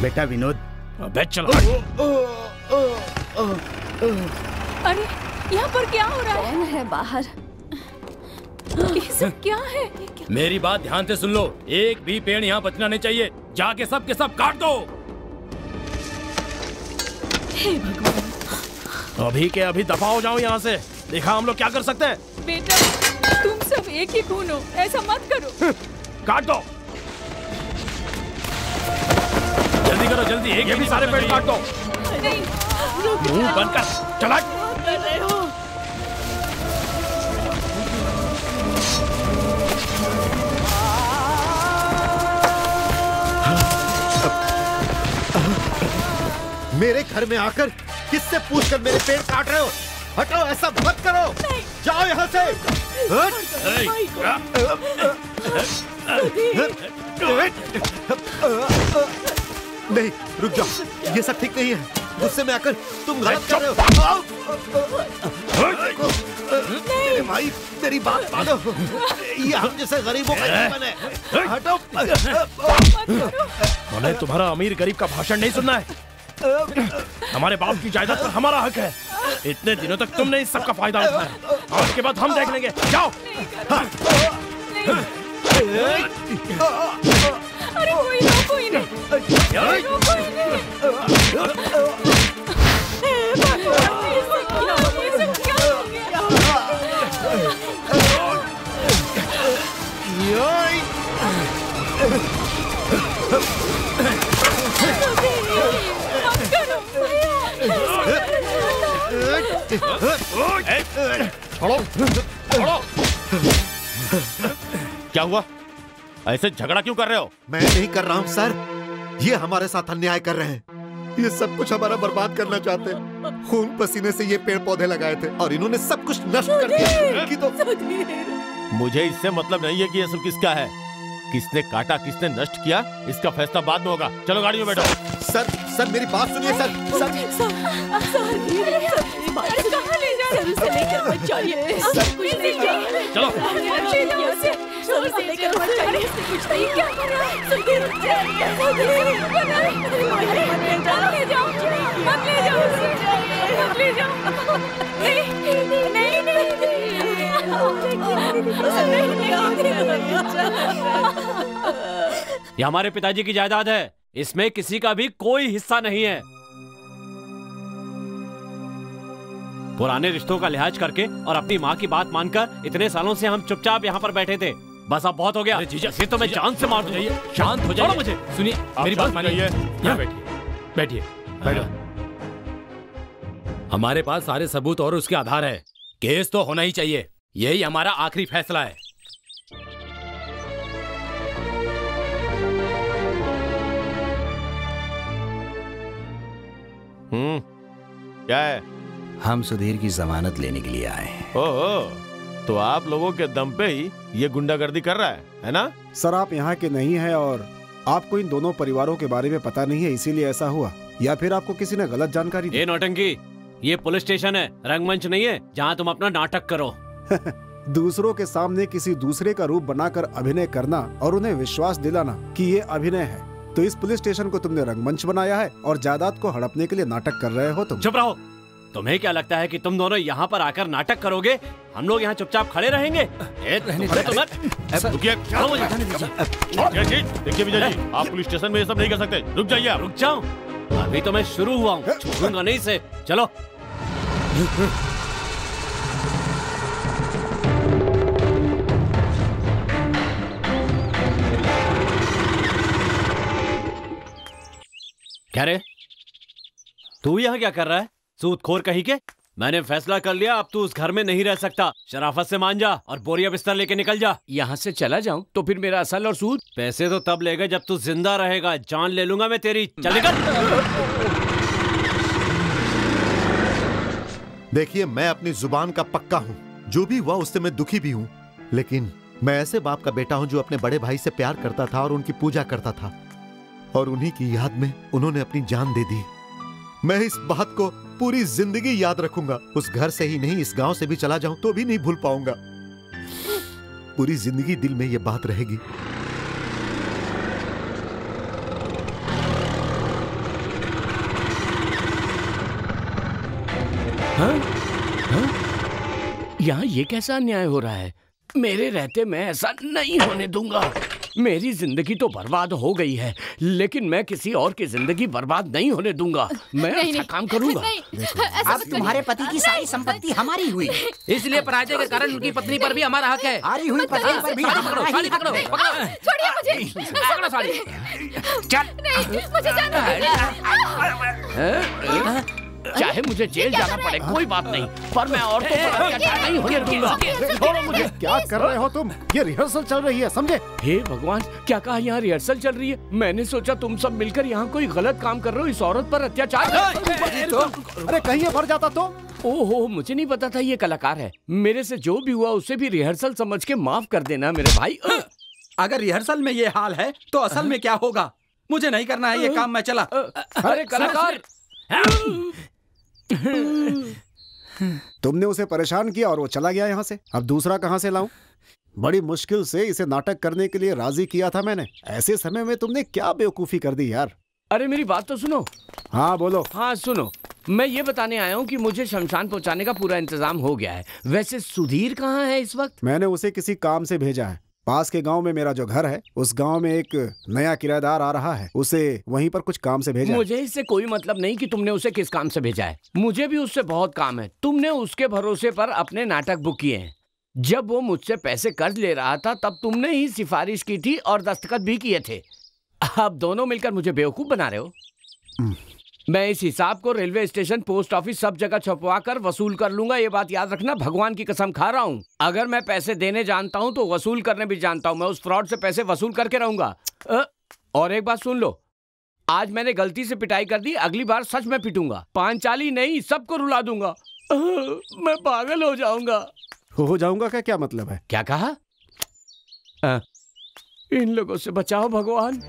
बेटा विनोद, अबे चल। अरे यहाँ पर क्या हो रहा है? कौन है बाहर? ये सब क्या है? मेरी बात ध्यान से सुन लो, एक भी पेड़ यहाँ बचना नहीं चाहिए। जाके सब के सब काट दो। हे भगवान। अभी के अभी दफा हो जाओ यहाँ से। देखा हम लोग क्या कर सकते हैं। बेटा तुम सब एक ही खून हो, ऐसा मत करो। काट दो, जल्दी करो जल्दी। ये भी सारे पेड़ काट दो। नहीं, मुंह बंद कर, चला। कर रहे हो। मेरे घर में आकर किससे पूछकर मेरे पेड़ काट रहे हो? हटो, ऐसा मत करो। जाओ यहाँ से। नहीं, रुक जाओ, ये सब ठीक नहीं है। गुस्से में आकर तुम गलत कर रहे हो। मेरे भाई मेरी बात मानो, ये हम जैसे गरीबों का जीवन है। हटो। मैंने तुम्हारा अमीर गरीब का भाषण नहीं सुनना है। हमारे बाप की जायदाद पर हमारा हक है। इतने दिनों तक तुमने इस सब का फायदा उठाया, आज के बाद हम देख लेंगे। जाओ। अरे कोई नहीं, कोई नहीं। क्या हुआ? ऐसे झगड़ा क्यों कर रहे हो? मैं नहीं कर रहा हूँ सर, ये हमारे साथ अन्याय कर रहे हैं। ये सब कुछ हमारा बर्बाद करना चाहते हैं। खून पसीने से ये पेड़ पौधे लगाए थे और इन्होंने सब कुछ नष्ट कर दिया। मुझे इससे मतलब नहीं है कि ये सब किसका है। किसने काटा, किसने नष्ट किया, इसका फैसला बाद में होगा। चलो गाड़ी में बैठो। सर मेरी बात सुनिए सर। कहाँ ले जा रहे हो? उसे लेकर मत जाइए। चलो। उसे लेकर मत जाइए। कुछ नहीं, क्या कर रहा है? मत ले जाओ, मत ले जाओ उसे, मत ले जाओ। नहीं, ये हमारे पिताजी की जायदाद है, इसमें किसी का भी कोई हिस्सा नहीं है। पुराने रिश्तों का लिहाज करके और अपनी माँ की बात मानकर इतने सालों से हम चुपचाप यहाँ पर बैठे थे। बस अब बहुत हो गया। इसे तो मैं जान से मार दूंगा। शांत हो जाइए। मुझे सुनिए, मेरी बात मानिए। यहाँ बैठिए। हमारे पास सारे सबूत और उसके आधार है। केस तो होना ही चाहिए, यही हमारा आखिरी फैसला है। क्या है? हम सुधीर की जमानत लेने के लिए आए हैं। ओहो, तो आप लोगों के दम पे ही ये गुंडागर्दी कर रहा है ना? सर आप यहाँ के नहीं हैं और आपको इन दोनों परिवारों के बारे में पता नहीं है, इसीलिए ऐसा हुआ, या फिर आपको किसी ने गलत जानकारी दी? ये नौटंकी, ये पुलिस स्टेशन है, रंगमंच नहीं है जहाँ तुम अपना नाटक करो। दूसरों के सामने किसी दूसरे का रूप बनाकर अभिनय करना और उन्हें विश्वास दिलाना कि ये अभिनय है, तो इस पुलिस स्टेशन को तुमने रंगमंच बनाया है और जायदाद को हड़पने के लिए नाटक कर रहे हो तुम। चुप रहो। तुम्हें क्या लगता है कि तुम दोनों यहाँ पर आकर नाटक करोगे? हम लोग यहाँ चुपचाप खड़े रहेंगे? देखिए विजय जी, आप पुलिस स्टेशन में ये सब नहीं कर सकते। रुक जाइए। रुक जाओ, अभी तो मैं शुरू हुआ हूँ, छोड़ूंगा नहीं से। चलो। क्या रे, तू यहाँ क्या कर रहा है? सूदखोर कहीं के। मैंने फैसला कर लिया, अब तू उस घर में नहीं रह सकता। शराफत से मान जा और बोरिया बिस्तर लेके निकल जा। यहाँ से चला जाऊं तो फिर मेरा असल और सूद? पैसे तो तब लेगा जब तू जिंदा रहेगा, जान ले लूंगा मैं तेरी। चल निकल। देखिए, मैं अपनी जुबान का पक्का हूँ। जो भी हुआ उससे मैं दुखी भी हूँ, लेकिन मैं ऐसे बाप का बेटा हूँ जो अपने बड़े भाई से प्यार करता था और उनकी पूजा करता था, और उन्हीं की याद में उन्होंने अपनी जान दे दी। मैं इस बात को पूरी जिंदगी याद रखूंगा। उस घर से ही नहीं, इस गांव से भी चला जाऊं तो भी नहीं भूल पाऊंगा। पूरी जिंदगी दिल में ये बात रहेगी। यहाँ ये कैसा अन्याय हो रहा है? मेरे रहते मैं ऐसा नहीं होने दूंगा। मेरी जिंदगी तो बर्बाद हो गई है, लेकिन मैं किसी और की जिंदगी बर्बाद नहीं होने दूंगा। मैं अच्छा काम करूंगा। अब तुम्हारे पति की सारी संपत्ति हमारी हुई, इसलिए पराजय के कारण उनकी पत्नी पर भी हमारा हक है। हारी हुई पत्नी पर भी हमारा ही हक है। छोड़िए मुझे। पकड़ो साड़ी। चल। नहीं, मुझे जाना है। चाहे मुझे जेल जाना पड़े कोई बात नहीं, पर मैं औरतों पर अत्याचार नहीं होने दूंगा। छोड़ो मुझे। क्या कर रहे हो तुम? ये रिहर्सल चल रही है, समझे? हे भगवान, क्या कहा यहाँ रिहर्सल चल रही है? मैंने सोचा तुम सब मिलकर यहाँ कोई गलत काम कर रहे हो, इस औरत पर अत्याचार। अरे कहीं ये भर जाता तो? ओहो, मुझे नहीं पता था ये कलाकार है। मेरे से जो भी हुआ उसे भी रिहर्सल समझ के माफ कर देना मेरे भाई। अगर रिहर्सल में ये हाल है तो असल में क्या होगा? मुझे नहीं करना है ये काम, मैं चला। अरे कलाकार, तुमने उसे परेशान किया और वो चला गया यहाँ से। अब दूसरा कहाँ से लाऊं? बड़ी मुश्किल से इसे नाटक करने के लिए राजी किया था मैंने। ऐसे समय में तुमने क्या बेवकूफी कर दी यार। अरे मेरी बात तो सुनो। हाँ बोलो। हाँ सुनो, मैं ये बताने आया हूँ कि मुझे शमशान पहुँचाने का पूरा इंतजाम हो गया है। वैसे सुधीर कहाँ है इस वक्त? मैंने उसे किसी काम से भेजा है। पास के गांव में मेरा जो घर है, उस गांव में एक नया किराएदार आ रहा है, उसे वहीं पर कुछ काम से भेजा है। मुझे इससे कोई मतलब नहीं कि तुमने उसे किस काम से भेजा है। मुझे भी उससे बहुत काम है। तुमने उसके भरोसे पर अपने नाटक बुक किए हैं। जब वो मुझसे पैसे कर्ज ले रहा था तब तुमने ही सिफारिश की थी और दस्तखत भी किए थे। अब दोनों मिलकर मुझे बेवकूफ बना रहे हो। मैं इस हिसाब को रेलवे स्टेशन, पोस्ट ऑफिस, सब जगह छपवा कर वसूल कर लूंगा। ये बात याद रखना, भगवान की कसम खा रहा हूँ। अगर मैं पैसे देने जानता हूँ तो वसूल करने भी जानता हूँ। मैं उस फ्रॉड से पैसे वसूल करके रहूंगा। और एक बात सुन लो, आज मैंने गलती से पिटाई कर दी, अगली बार सच में पिटूंगा। पांचाली नहीं, सबको रुला दूंगा। मैं पागल हो जाऊंगा। हो जाऊंगा का क्या मतलब है? क्या कहा? इन लोगों से बचाओ भगवान।